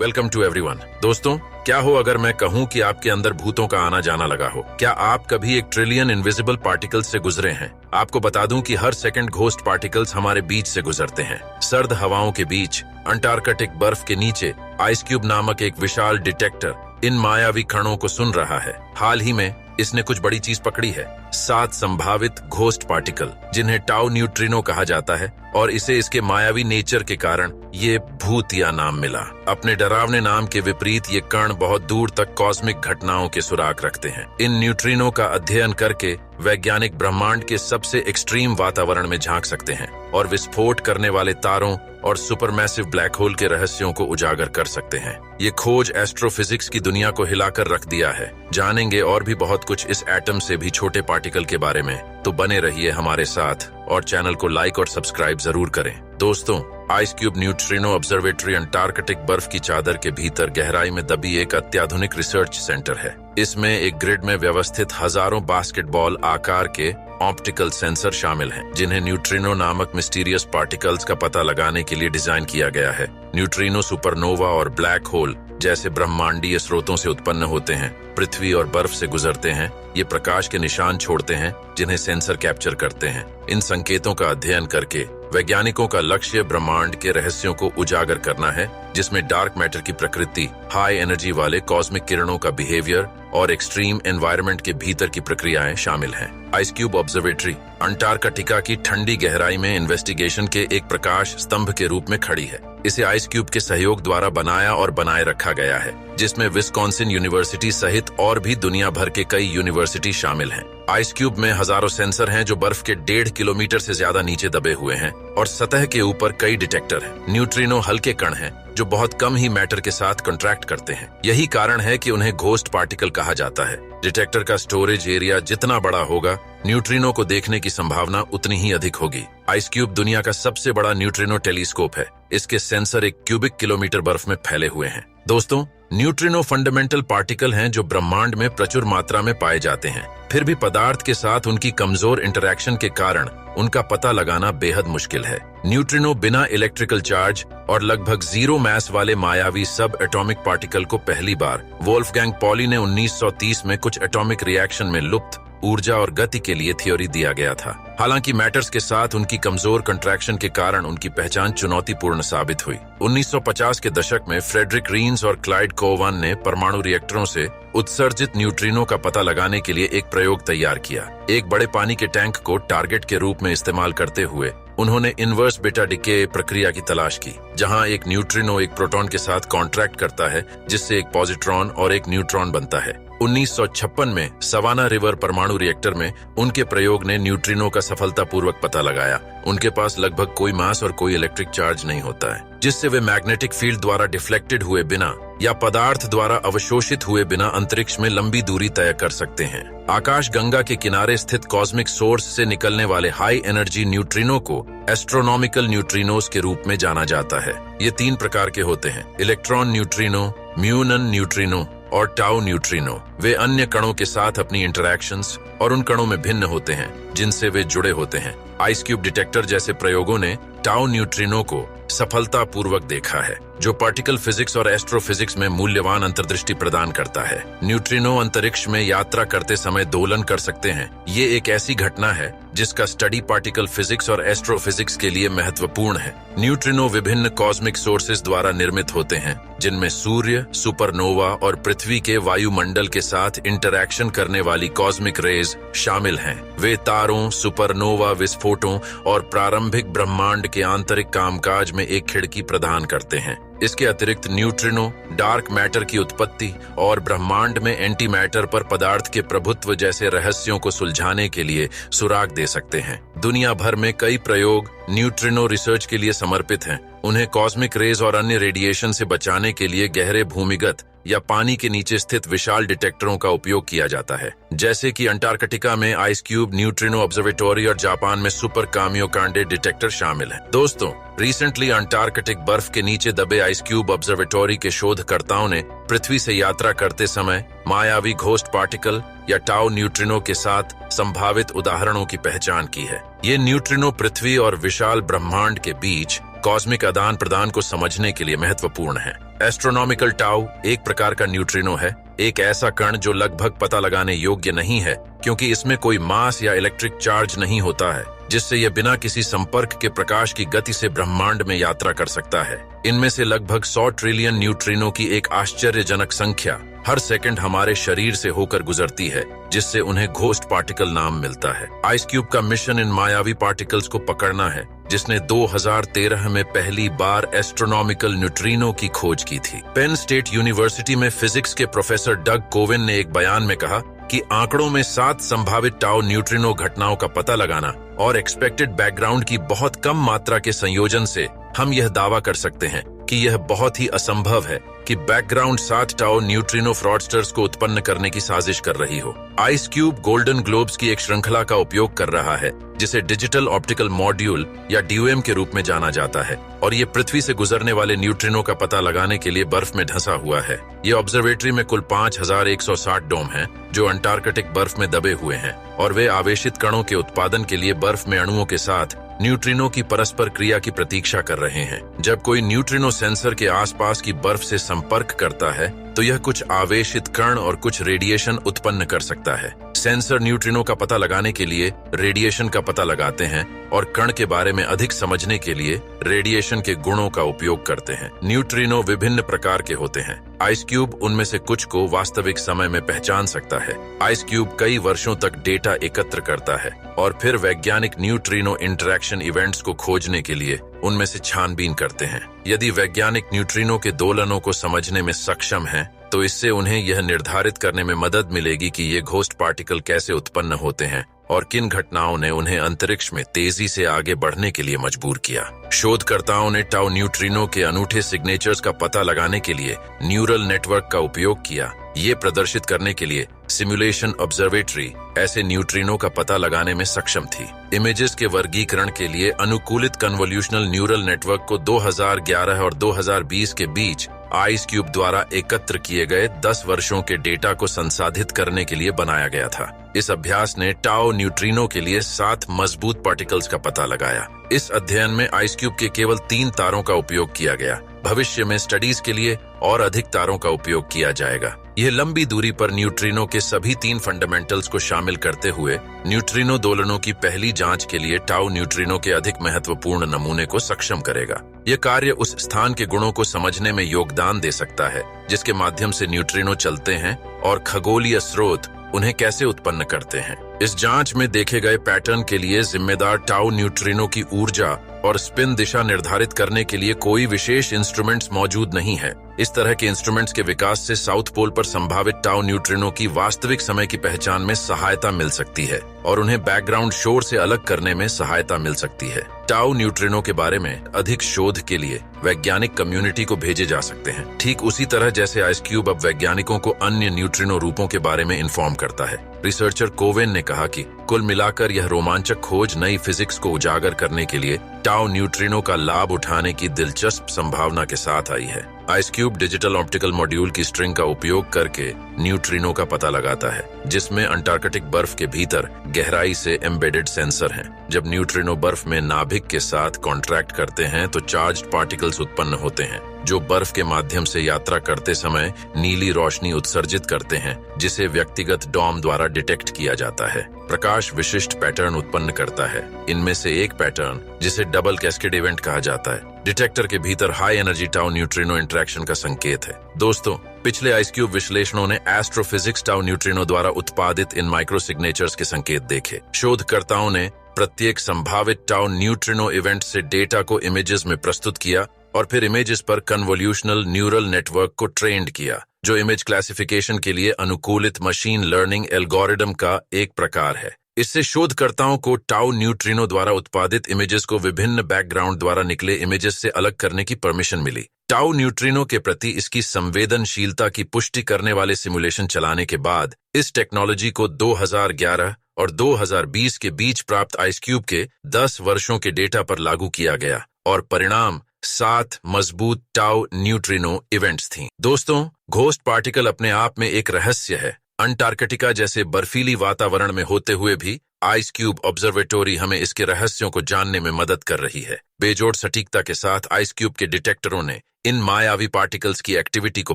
Welcome to everyone. दोस्तों, क्या हो अगर मैं कहूं कि आपके अंदर भूतों का आना जाना लगा हो? क्या आप कभी 1 ट्रिलियन इनविजिबल पार्टिकल्स से गुजरे हैं? आपको बता दूं कि हर सेकंड घोस्ट पार्टिकल्स हमारे बीच से गुजरते हैं। सर्द हवाओं के बीच, अंटार्कटिक बर्फ के नीचे, आइस क्यूब नामक एक विशाल डिटेक्टर इन मायावी कणों को सुन रहा है। हाल ही में इसने कुछ बड़ी चीज पकड़ी है, 7 संभावित घोस्ट पार्टिकल, जिन्हें टाउ न्यूट्रिनो कहा जाता है, और इसे इसके मायावी नेचर के कारण ये भूतिया नाम मिला। अपने डरावने नाम के विपरीत ये कण बहुत दूर तक कॉस्मिक घटनाओं के सुराग रखते हैं। इन न्यूट्रिनो का अध्ययन करके वैज्ञानिक ब्रह्मांड के सबसे एक्सट्रीम वातावरण में झांक सकते हैं और विस्फोट करने वाले तारों और सुपरमैसिव ब्लैक होल के रहस्यों को उजागर कर सकते हैं। ये खोज एस्ट्रोफिजिक्स की दुनिया को हिलाकर रख दिया है। जानेंगे और भी बहुत कुछ इस एटम से भी छोटे पार्टिकल के बारे में, तो बने रहिए हमारे साथ और चैनल को लाइक और सब्सक्राइब जरूर करें। दोस्तों, ice cube neutrino observatory Antarctic बर्फ की चादर के भीतर गहराई में दबी एक अत्याधुनिक रिसर्च सेंटर है। इसमें एक ग्रिड में व्यवस्थित हजारों बास्केटबॉल आकार के ऑप्टिकल सेंसर शामिल हैं, जिन्हें न्यूट्रिनो नामक मिस्टीरियस पार्टिकल्स का पता लगाने के लिए डिजाइन किया गया है। न्यूट्रिनो सुपरनोवा और ब्लैक होल जैसे ब्रह्मांडीय स्रोतों से उत्पन्न होते हैं, पृथ्वी और बर्फ से गुजरते हैं। ये प्रकाश के निशान छोड़ते हैं जिन्हें सेंसर कैप्चर करते हैं। इन संकेतों का अध्ययन करके वैज्ञानिकों का लक्ष्य ब्रह्मांड के रहस्यों को उजागर करना है, जिसमें डार्क मैटर की प्रकृति, हाई एनर्जी वाले कॉस्मिक किरणों का बिहेवियर और एक्सट्रीम एनवायरनमेंट के भीतर की प्रक्रियाएं शामिल हैं। आइस क्यूब ऑब्जर्वेटरी अंटार्कटिका की ठंडी गहराई में इन्वेस्टिगेशन के एक प्रकाश स्तंभ के रूप में खड़ी है। इसे आइस क्यूब के सहयोग द्वारा बनाया और बनाए रखा गया है, जिसमें विस्कॉन्सिन यूनिवर्सिटी सहित और भी दुनिया भर के कई यूनिवर्सिटी शामिल हैं। आइस क्यूब में हजारों सेंसर हैं जो बर्फ के 1.5 किलोमीटर से ज्यादा नीचे दबे हुए हैं, और सतह के ऊपर कई डिटेक्टर हैं। न्यूट्रिनो हल्के कण हैं जो बहुत कम ही मैटर के साथ कंट्रैक्ट करते हैं। यही कारण है कि उन्हें घोस्ट पार्टिकल कहा जाता है। डिटेक्टर का स्टोरेज एरिया जितना बड़ा होगा, न्यूट्रिनो को देखने की संभावना उतनी ही अधिक होगी। आइस क्यूब दुनिया का सबसे बड़ा न्यूट्रिनो टेलीस्कोप है। इसके सेंसर 1 क्यूबिक किलोमीटर बर्फ में फैले हुए हैं। दोस्तों, न्यूट्रिनो फंडामेंटल पार्टिकल हैं जो ब्रह्मांड में प्रचुर मात्रा में पाए जाते हैं। फिर भी पदार्थ के साथ उनकी कमजोर इंटरैक्शन के कारण उनका पता लगाना बेहद मुश्किल है। न्यूट्रिनो बिना इलेक्ट्रिकल चार्ज और लगभग 0 मास वाले मायावी सब एटॉमिक पार्टिकल को पहली बार वोल्फगैंग पॉली ने 1930 में कुछ एटॉमिक रिएक्शन में लुप्त ऊर्जा और गति के लिए थ्योरी दिया गया था। हालांकि मैटर्स के साथ उनकी कमजोर कंट्रैक्शन के कारण उनकी पहचान चुनौतीपूर्ण साबित हुई। 1950 के दशक में फ्रेडरिक रीन्स और क्लाइड कोवन ने परमाणु रिएक्टरों से उत्सर्जित न्यूट्रिनो का पता लगाने के लिए एक प्रयोग तैयार किया। एक बड़े पानी के टैंक को टारगेट के रूप में इस्तेमाल करते हुए उन्होंने इनवर्स बीटा डिके प्रक्रिया की तलाश की, जहां एक न्यूट्रिनो एक प्रोटॉन के साथ कॉन्ट्रैक्ट करता है, जिससे एक पॉजिट्रॉन और एक न्यूट्रॉन बनता है। 1956 में सवाना रिवर परमाणु रिएक्टर में उनके प्रयोग ने न्यूट्रिनो का सफलतापूर्वक पता लगाया। उनके पास लगभग कोई मास और कोई इलेक्ट्रिक चार्ज नहीं होता है, जिससे वे मैग्नेटिक फील्ड द्वारा डिफ्लेक्टेड हुए बिना या पदार्थ द्वारा अवशोषित हुए बिना अंतरिक्ष में लंबी दूरी तय कर सकते हैं। आकाश गंगा के किनारे स्थित कॉस्मिक सोर्स से निकलने वाले हाई एनर्जी न्यूट्रिनो को एस्ट्रोनॉमिकल न्यूट्रिनोज के रूप में जाना जाता है। ये 3 प्रकार के होते हैं: इलेक्ट्रॉन न्यूट्रिनो, म्यूनन न्यूट्रिनो और टाउ न्यूट्रिनो। वे अन्य कणों के साथ अपनी इंटरैक्शंस और उन कणों में भिन्न होते हैं जिनसे वे जुड़े होते हैं। आइस क्यूब डिटेक्टर जैसे प्रयोगों ने टाउ न्यूट्रिनो को सफलतापूर्वक देखा है, जो पार्टिकल फिजिक्स और एस्ट्रोफिजिक्स में मूल्यवान अंतर्दृष्टि प्रदान करता है। न्यूट्रिनो अंतरिक्ष में यात्रा करते समय दोलन कर सकते हैं। ये एक ऐसी घटना है जिसका स्टडी पार्टिकल फिजिक्स और एस्ट्रोफिजिक्स के लिए महत्वपूर्ण है। न्यूट्रिनो विभिन्न कॉस्मिक सोर्सेज द्वारा निर्मित होते हैं, जिनमें सूर्य, सुपरनोवा और पृथ्वी के वायुमंडल के साथ इंटरैक्शन करने वाली कॉस्मिक रेज शामिल हैं। वे तारों, सुपरनोवा विस्फोटों और प्रारंभिक ब्रह्मांड के आंतरिक कामकाज में एक खिड़की प्रदान करते हैं। इसके अतिरिक्त न्यूट्रिनो डार्क मैटर की उत्पत्ति और ब्रह्मांड में एंटी मैटर पर पदार्थ के प्रभुत्व जैसे रहस्यों को सुलझाने के लिए सुराग दे सकते हैं। दुनिया भर में कई प्रयोग न्यूट्रिनो रिसर्च के लिए समर्पित हैं। उन्हें कॉस्मिक रेज और अन्य रेडिएशन से बचाने के लिए गहरे भूमिगत या पानी के नीचे स्थित विशाल डिटेक्टरों का उपयोग किया जाता है, जैसे कि अंटार्कटिका में आइस क्यूब न्यूट्रिनो ऑब्जर्वेटरी और जापान में सुपर कामियोकांडे डिटेक्टर शामिल हैं। दोस्तों, रिसेंटली अंटार्कटिक बर्फ के नीचे दबे आइस क्यूब ऑब्जर्वेटरी के शोधकर्ताओं ने पृथ्वी से यात्रा करते समय मायावी घोस्ट पार्टिकल या टाउ न्यूट्रिनो के साथ संभावित उदाहरणों की पहचान की है। ये न्यूट्रिनो पृथ्वी और विशाल ब्रह्मांड के बीच कॉस्मिक आदान प्रदान को समझने के लिए महत्वपूर्ण है। एस्ट्रोनॉमिकल टाउ एक प्रकार का न्यूट्रिनो है, एक ऐसा कण जो लगभग पता लगाने योग्य नहीं है क्योंकि इसमें कोई मास या इलेक्ट्रिक चार्ज नहीं होता है, जिससे यह बिना किसी संपर्क के प्रकाश की गति से ब्रह्मांड में यात्रा कर सकता है। इनमें से लगभग 100 ट्रिलियन न्यूट्रिनो की एक आश्चर्यजनक संख्या हर सेकंड हमारे शरीर से होकर गुजरती है, जिससे उन्हें घोस्ट पार्टिकल नाम मिलता है। आइस क्यूब का मिशन इन मायावी पार्टिकल्स को पकड़ना है, जिसने 2013 में पहली बार एस्ट्रोनॉमिकल न्यूट्रिनो की खोज की थी। पेन स्टेट यूनिवर्सिटी में फिजिक्स के प्रोफेसर डग कोवेन ने एक बयान में कहा कि आंकड़ों में 7 संभावित टाउ न्यूट्रिनो घटनाओं का पता लगाना और एक्सपेक्टेड बैकग्राउंड की बहुत कम मात्रा के संयोजन से हम यह दावा कर सकते हैं कि यह बहुत ही असंभव है कि बैकग्राउंड 7 टाउ न्यूट्रिनो फ्रॉडस्टर्स को उत्पन्न करने की साजिश कर रही हो। आइस क्यूब गोल्डन ग्लोब्स की एक श्रृंखला का उपयोग कर रहा है, जिसे डिजिटल ऑप्टिकल मॉड्यूल या DOM के रूप में जाना जाता है, और ये पृथ्वी से गुजरने वाले न्यूट्रिनो का पता लगाने के लिए बर्फ में ढंसा हुआ है। ये ऑब्जर्वेटरी में कुल 5160 डोम हैं, जो अंटार्कटिक बर्फ में दबे हुए हैं, और वे आवेशित कणों के उत्पादन के लिए बर्फ में अणुओं के साथ न्यूट्रिनो की परस्पर क्रिया की प्रतीक्षा कर रहे हैं। जब कोई न्यूट्रिनो सेंसर के आसपास की बर्फ से संपर्क करता है तो यह कुछ आवेशित कण और कुछ रेडिएशन उत्पन्न कर सकता है। सेंसर न्यूट्रिनो का पता लगाने के लिए रेडिएशन का पता लगाते हैं और कण के बारे में अधिक समझने के लिए रेडिएशन के गुणों का उपयोग करते हैं। न्यूट्रिनो विभिन्न प्रकार के होते हैं। आइस क्यूब उनमें से कुछ को वास्तविक समय में पहचान सकता है। आइस क्यूब कई वर्षों तक डेटा एकत्र करता है और फिर वैज्ञानिक न्यूट्रिनो इंटरैक्शन इवेंट्स को खोजने के लिए उनमें से छानबीन करते हैं। यदि वैज्ञानिक न्यूट्रिनो के दोलनों को समझने में सक्षम हैं, तो इससे उन्हें यह निर्धारित करने में मदद मिलेगी कि ये घोस्ट पार्टिकल कैसे उत्पन्न होते हैं और किन घटनाओं ने उन्हें अंतरिक्ष में तेजी से आगे बढ़ने के लिए मजबूर किया। शोधकर्ताओं ने टाउ न्यूट्रिनो के अनूठे सिग्नेचर्स का पता लगाने के लिए न्यूरल नेटवर्क का उपयोग किया। ये प्रदर्शित करने के लिए सिमुलेशन ऑब्जर्वेटरी ऐसे न्यूट्रिनो का पता लगाने में सक्षम थी। इमेजेस के वर्गीकरण के लिए अनुकूलित कन्वोल्यूशनल न्यूरल नेटवर्क को 2011 और 2020 के बीच आइस क्यूब द्वारा एकत्र किए गए 10 वर्षों के डेटा को संसाधित करने के लिए बनाया गया था। इस अभ्यास ने टाउ न्यूट्रिनो के लिए 7 मजबूत पार्टिकल्स का पता लगाया। इस अध्ययन में आइस क्यूब के केवल 3 तारों का उपयोग किया गया। भविष्य में स्टडीज के लिए और अधिक तारों का उपयोग किया जाएगा। यह लंबी दूरी पर न्यूट्रिनो के सभी 3 फंडामेंटल्स को शामिल करते हुए न्यूट्रिनो दोलनों की पहली जांच के लिए टाउ न्यूट्रिनो के अधिक महत्वपूर्ण नमूने को सक्षम करेगा। यह कार्य उस स्थान के गुणों को समझने में योगदान दे सकता है जिसके माध्यम से न्यूट्रिनो चलते हैं और खगोलीय स्रोत उन्हें कैसे उत्पन्न करते हैं। इस जांच में देखे गए पैटर्न के लिए जिम्मेदार टाउ न्यूट्रिनो की ऊर्जा और स्पिन दिशा निर्धारित करने के लिए कोई विशेष इंस्ट्रूमेंट्स मौजूद नहीं है। इस तरह के इंस्ट्रूमेंट्स के विकास से साउथ पोल पर संभावित टाउ न्यूट्रिनो की वास्तविक समय की पहचान में सहायता मिल सकती है और उन्हें बैकग्राउंड शोर से अलग करने में सहायता मिल सकती है। टाउ न्यूट्रिनो के बारे में अधिक शोध के लिए वैज्ञानिक कम्युनिटी को भेजे जा सकते हैं, ठीक उसी तरह जैसे आइस क्यूब अब वैज्ञानिकों को अन्य न्यूट्रिनो रूपों के बारे में इन्फॉर्म करता है। रिसर्चर कोवेन ने कहा कि कुल मिलाकर यह रोमांचक खोज नई फिजिक्स को उजागर करने के लिए टाउ न्यूट्रिनो का लाभ उठाने की दिलचस्प संभावना के साथ आई है। Ice cube digital optical module की स्ट्रिंग का उपयोग करके न्यूट्रिनो का पता लगाता है, जिसमें अंटार्कटिक बर्फ के भीतर गहराई से एम्बेडेड सेंसर हैं। जब न्यूट्रिनो बर्फ में नाभिक के साथ कॉन्ट्रैक्ट करते हैं तो चार्ज्ड पार्टिकल्स उत्पन्न होते हैं, जो बर्फ के माध्यम से यात्रा करते समय नीली रोशनी उत्सर्जित करते हैं, जिसे व्यक्तिगत डॉम द्वारा डिटेक्ट किया जाता है। प्रकाश विशिष्ट पैटर्न उत्पन्न करता है। इनमें से एक पैटर्न, जिसे डबल कैस्केड इवेंट कहा जाता है, डिटेक्टर के भीतर high energy tau neutrino interaction का संकेत है। दोस्तों, पिछले आइस क्यूब विश्लेषणों ने एस्ट्रोफिजिक्स टाउ न्यूट्रिनो द्वारा उत्पादित इन माइक्रो सिग्नेचर्स के संकेत देखे। शोधकर्ताओं ने प्रत्येक संभावित टाउ न्यूट्रिनो इवेंट से डेटा को इमेजेस में प्रस्तुत किया और फिर इमेजेस पर कन्वोल्यूशनल न्यूरल नेटवर्क को ट्रेंड किया, जो इमेज क्लासिफिकेशन के लिए अनुकूलित मशीन लर्निंग एल्गोरिदम का एक प्रकार है। इससे शोधकर्ताओं को टाउ न्यूट्रिनो द्वारा उत्पादित इमेजेस को विभिन्न बैकग्राउंड द्वारा निकले इमेजेस से अलग करने की परमिशन मिली। टाउ न्यूट्रिनो के प्रति इसकी संवेदनशीलता की पुष्टि करने वाले सिमुलेशन चलाने के बाद इस टेक्नोलॉजी को 2011 और 2020 के बीच प्राप्त आइस क्यूब के 10 वर्षों के डेटा पर लागू किया गया और परिणाम 7 मजबूत टाउ न्यूट्रिनो इवेंट्स थीं। दोस्तों, घोस्ट पार्टिकल अपने आप में एक रहस्य है। अंटार्कटिका जैसे बर्फीली वातावरण में होते हुए भी आइस क्यूब ऑब्जर्वेटोरी हमें इसके रहस्यों को जानने में मदद कर रही है। बेजोड़ सटीकता के साथ आइस क्यूब के डिटेक्टरों ने इन मायावी पार्टिकल्स की एक्टिविटी को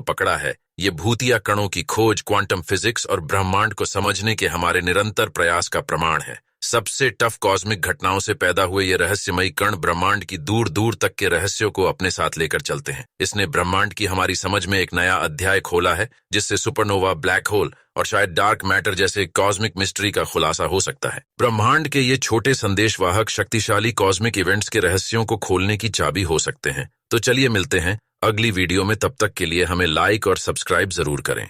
पकड़ा है। ये भूतिया कणों की खोज क्वांटम फिजिक्स और ब्रह्मांड को समझने के हमारे निरंतर प्रयास का प्रमाण है। सबसे टफ कॉस्मिक घटनाओं से पैदा हुए ये रहस्यमयी कण ब्रह्मांड की दूर दूर तक के रहस्यों को अपने साथ लेकर चलते हैं। इसने ब्रह्मांड की हमारी समझ में एक नया अध्याय खोला है, जिससे सुपरनोवा, ब्लैक होल और शायद डार्क मैटर जैसे कॉस्मिक मिस्ट्री का खुलासा हो सकता है। ब्रह्मांड के ये छोटे संदेशवाहक शक्तिशाली कॉस्मिक इवेंट्स के रहस्यों को खोलने की चाबी हो सकते हैं। तो चलिए मिलते हैं अगली वीडियो में। तब तक के लिए हमें लाइक और सब्सक्राइब जरूर करें।